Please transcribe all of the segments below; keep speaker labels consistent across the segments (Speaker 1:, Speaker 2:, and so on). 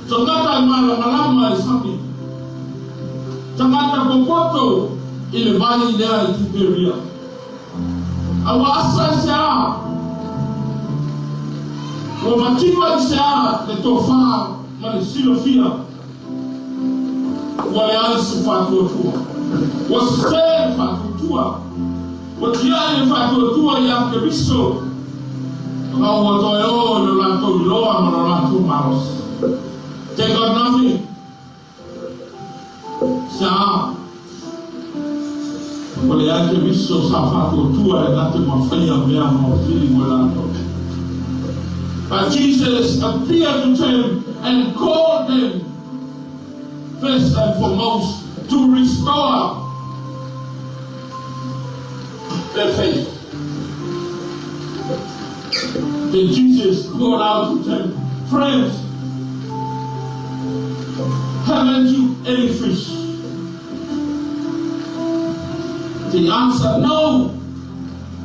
Speaker 1: Tangata malama isami. Tangata popoto ile vale idea itiperia. Awa asasa o matiwa isa le tofa mali silofia. Wale ansi fatuotua. Wasise fatuotua. Watiane fatuotua ya kebiso. Kau watoyo lo lato loa lo lato maros. Take out nothing. Sa wale ya kebiso sa fatuotua ya lato mafanya mea mafili walato. But Jesus appeared to them and called them first and foremost to restore their faith. Then Jesus called out to them, friends, haven't you any fish? They answered, no,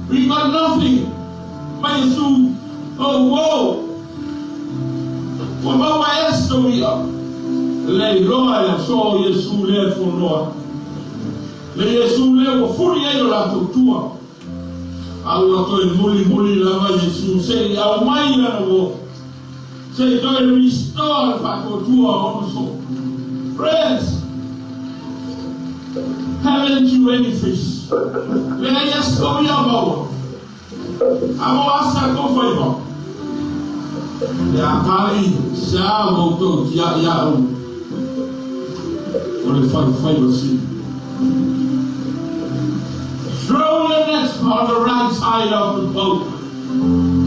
Speaker 1: we got nothing. But Iesu, oh whoa, what about Esther we are? Le roa so Iesu le fonoa. Le Iesu le o furi e la tutua. Au to e muli lava Iesu se au mai na no. Se to e restore fa tutua also. Friends, haven't you any fish? Le yes go ya bawo. Amo asa go for ya Alii sa go to ya or the five see. Throw the net on the right side of the boat,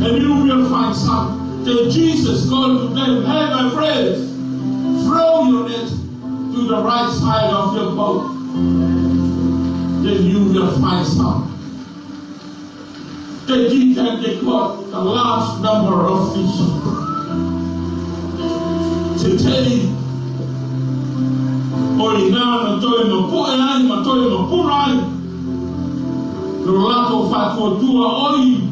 Speaker 1: and you will find some. Then Jesus called to them, hey my friends, throw your net to the right side of your boat, then you will find some. They did, and they caught a large number of fish. Today, oi na toi no poe ma toi no purai lo lato fatto tua oi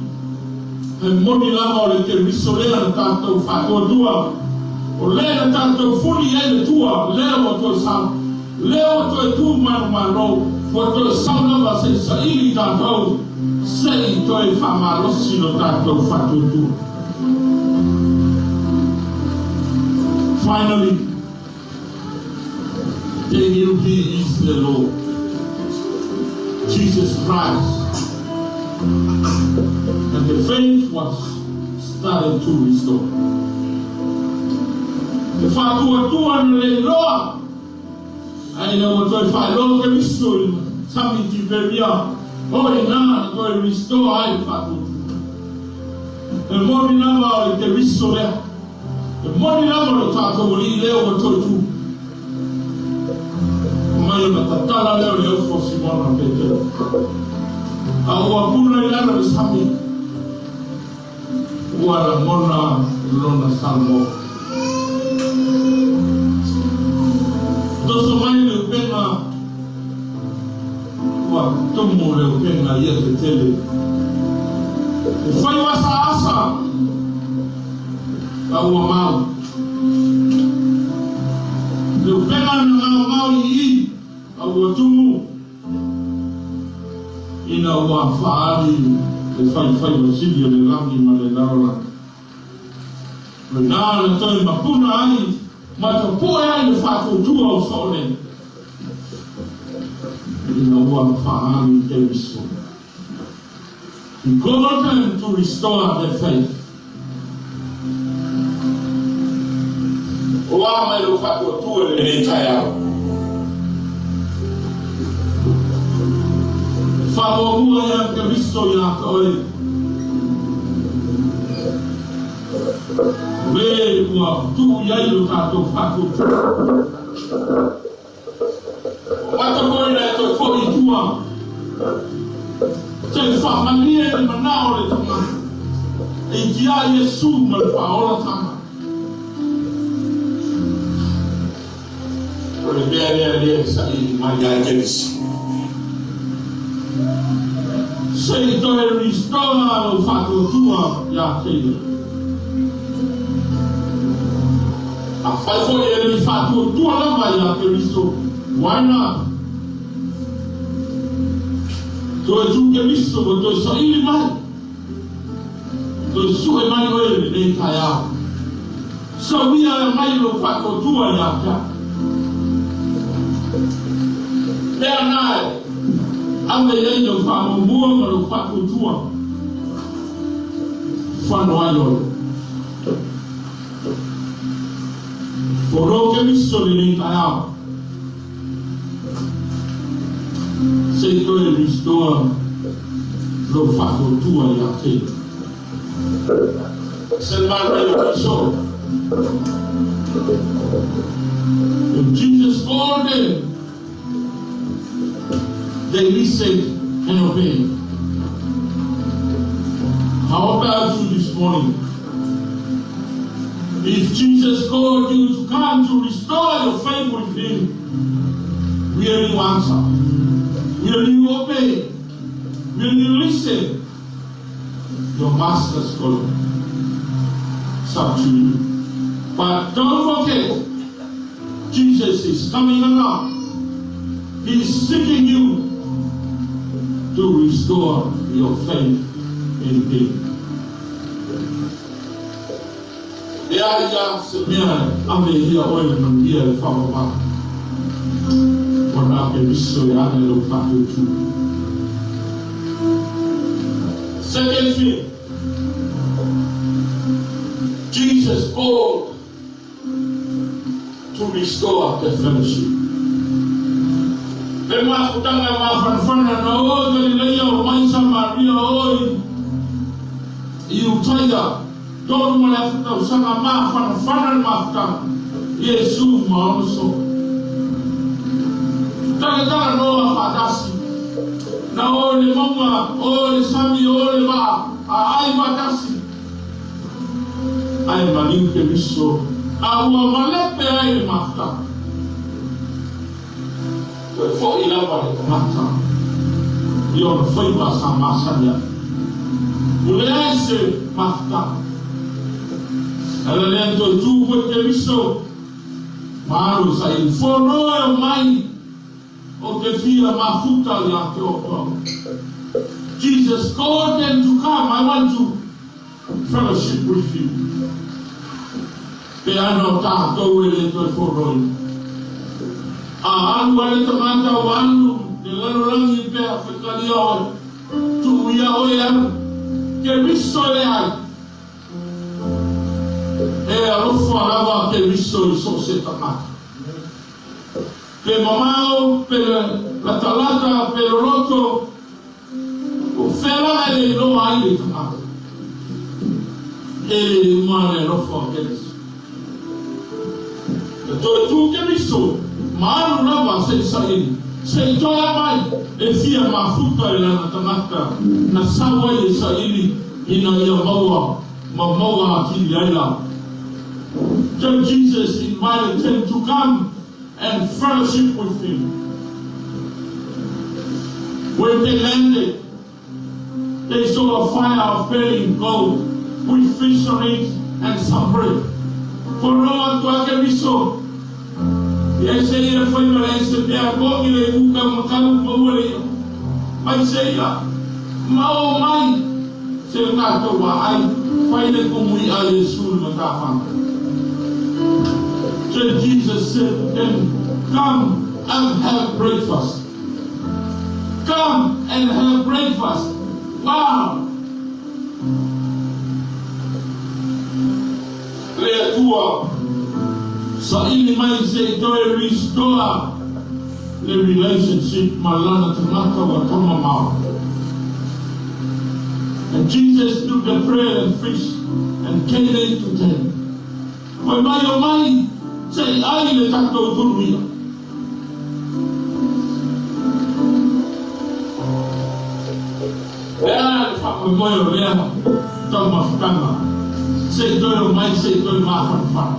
Speaker 1: e moni lava le che risolea tanto fatto tua o le tanto fuli e tua leo to sa leo to tu mano foto sauna va se sai tanto sei to e fama lo sino tanto fatto tua. Finally, they knew He is the Lord, Jesus Christ, and the faith was starting to restore. The fact was doing the Lord, I know what if I don't restore something to very young. Oh, now going to restore I fact. The more number the restore, the more number of talk over the level to. Mai matatala leo leo for Simon Peter. Au apuna ilana bisami. Wala mona lona salmo. Doso mai le pena. Wa tomo le pena yete tele. Foi wasa asa. Au mau. Le pena na mau yi. Awatumu ina wafari le fai wasilia le langi ma le laura le nana toi mapuna ai ma to poe ai le fatu tua o sole ina wafari ke viso. He called them to restore their faith. Oa mai lo fatu tua le tayao. Favor yang Kristo yang koi, lewa tu yailu kato fatu. Mata koi na to koi tua, ceng family ni manau le tama, injia Iesu malpaola tama. Oleh dia sai maya jenis. Sei to e ristona lo fatto tua ya tele. A fai foi ele fato tua na vai a Cristo. Why not? To tu Cristo to so ili mai. To su Emmanuel ne kaya. So we are mai lo fato tua ya ka. There now. I'm the end of our more of fato tua. Fano ayo. For Cristo ne kaya. Sei tu e restore lo fatto tuo a te. Se il mare è so. If Jesus called them, they listened and obeyed. How about you this morning? If Jesus called you to come to restore your faith with Him, will you answer? Will you obey? Will you listen? Your master's calling. It's up to you. But don't forget, Jesus is coming along. He is seeking you to restore your faith in Him. I'm here oil and here from above. Second thing, Jesus called to restore the fellowship. Iesu maono Tanga no fatasi. Na ole mama, ole sami, ole ba, ai fatasi. Ai malinke miso. Awa malepe ai mafta. Fo ila pare mafta. Yon foi basa masanya. Mulese mafta. Ala lento tu ko te miso. Maru sai fo no mai. Jesus called them to come. I want to fellowship with you. They are not that way for Roy. I'm going to manda one, the little in there for Kalio to we are can we so there? They are not for our can we so set up. Per mamao, per la talata, per l'otto, ferra e non hai le tomate. E umane non fa che tu che mi so, ma non va se sai, se già mai e sia ma frutta e la tomata, na sawa e sai in a mawa ti laila. Jesus invited them to come and fellowship with Him. When they landed, they saw a fire of burning gold with fish on it and some bread. For no one to have be so. Yes, I foi Malaysia, they are going to come over. I say, Mao Mai, say, Nato, I find it when we are Iesu. So Jesus said to them, come and have breakfast. Come and have breakfast. Wow! Lea tua, sa ili mai se toe restore the relationship malana tamaka wa tamamao. And Jesus took the bread and fish and gave it to them. When my mind say, I le takto turmia. Lea fa moyo lea toma tama. Say to mai say to ma fan.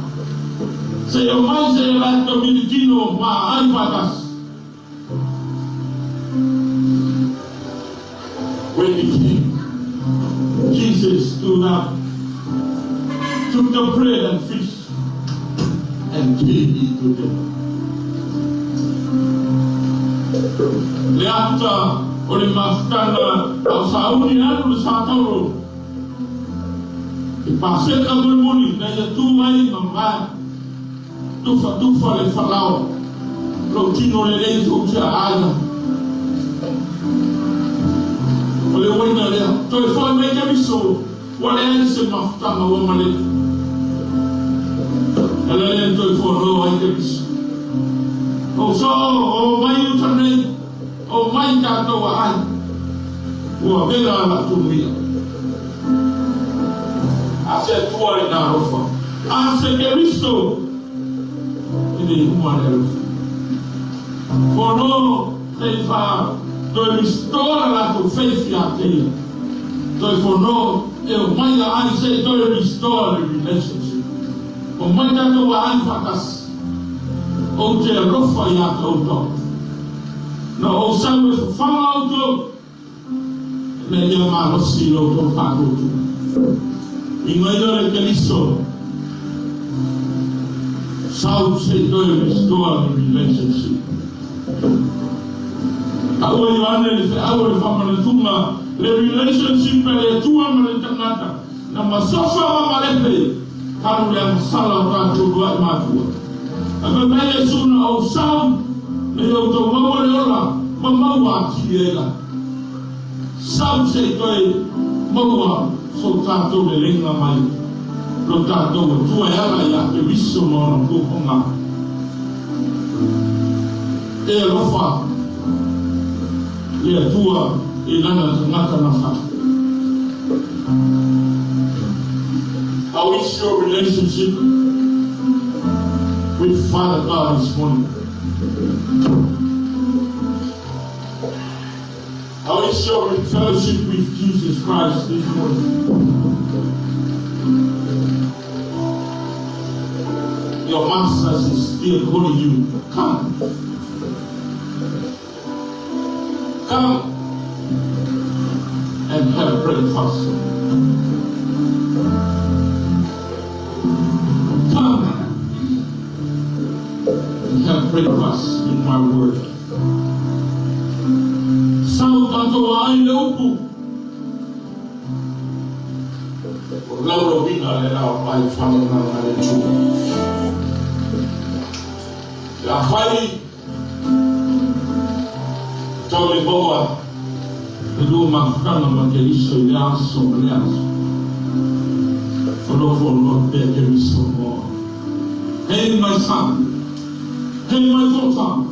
Speaker 1: Say mai say la to militino ma ai patas. When he came, Jesus stood up, took the bread and fish, kihi today. Le ata o le mafutana au sauni anu le satauro. I paseka mulmuli na ia tuai mamai. Tufa le falao. Lo tino le rei tu tia aia. O le waina lea. Toi foi me kemiso. Wale ane se mafutana wa maleti. Ele le toi foi no ai kemiso. O so o mai utanei. O mai katoa ai. Ua vera la tumia. Ase tua le na rofa. Ase kemiso. Ini humanero. For no, they found to restore la to faith yake. So for no, I say to restore the relationship. O manda to wa anfakas. O te rofa yake o to. No, o sabe for fama o to. Ne llama rosi lo to pago to. Ingoyo le keliso. South say to restore the relationship. Awal Yohane awal family tuma le relationship le tua male tangata na masofa malepe karu le masala ka tudua matua. Aba bele suna o sound le o to mawale ola mamawa tiela. Sound say to mawa so tanto le lenga mai. Lo tanto tua ela ya ke viso mo no konga. E rofa e tua e lana tangata na fa. How is your relationship with Father God this morning? How is your fellowship with Jesus Christ this morning? Your master is still calling you. Come. Come and have breakfast. Come and have breakfast in my word. Sao tanto ai leupu. Lauro vina le la pai fame na le chu. La fai Tole boa, do mafutana makeliso ilaso mleaso. For Lord, there is so more. Hey, my son. Hey, my daughter.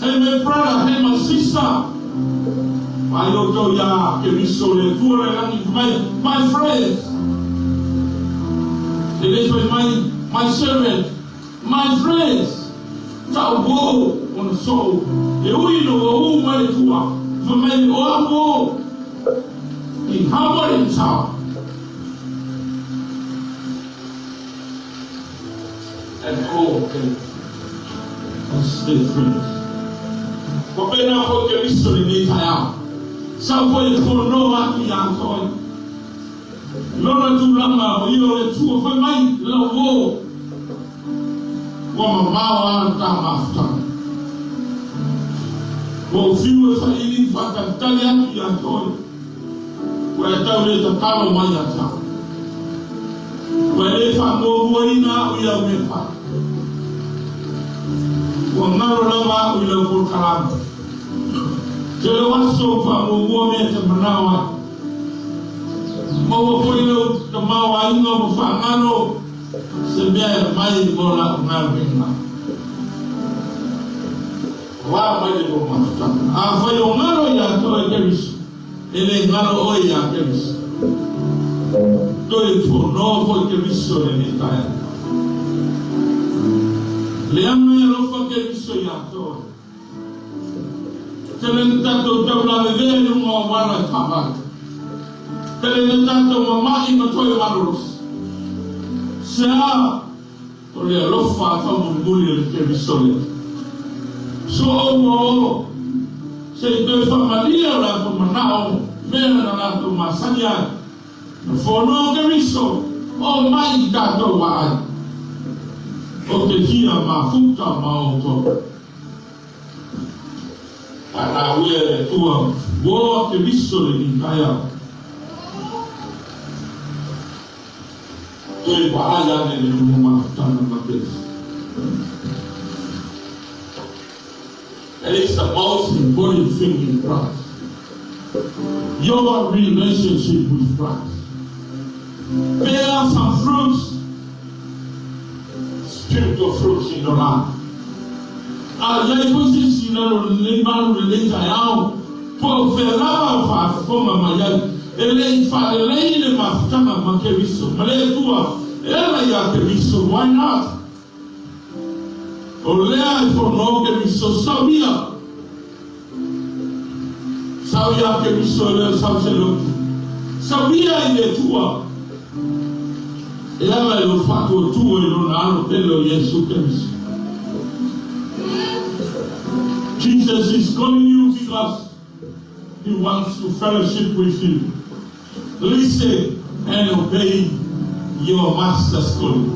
Speaker 1: Hey, my brother. Hey, my sister. I don't know ya. My friends. It is my servant. My friends. Tau on the soul. Who might do for many or in Harvard in town. And and stay free. For better for the history need I am. Some point for no one to young toy. Lord to Lama, you are the two of my love. Woman, Mawa, come after. For few for any for Italian to young toy. Where I the power of my attack. Where if I go now, we are with her. Wangarolama ule kukalama. Jele wasofa muwome te manawa. Mawo ile tamawa ino mfangano sebia mai bola ngalbenga. Wa mai bo mafutana. Afayo ngalo ya to kebisu. Ele ngalo o ya kebisu. To for no for kebisu ni kaya. Leame lo fa che viso yato. Telentato tabla vedere un uomo tabat. Telentato mamma in toyo malos. Sa ore lo fa murmuri che viso le. So se de famiglia la manao mena na to masanya. For no che viso. Oh my God, why? o te hia mafuta maoko. Ana ue tua woa ke viso le inkaya. Toi wahaya ne le rumafutana makesi. That is the most important thing in Christ. Your relationship with Christ. Bear some fruits, spiritual fruits in your life. Yai kusi sina lo lema relata yao po ferama fa foma mayai ele fa ele mafutama makeviso male tua ela ya keviso. Why not? Olea for no keviso sabia keviso le sabselo sabia ile tua ela lo fato tua no nalo pelo Iesu keviso. Jesus is calling you because he wants to fellowship with you. Listen and obey your master's calling.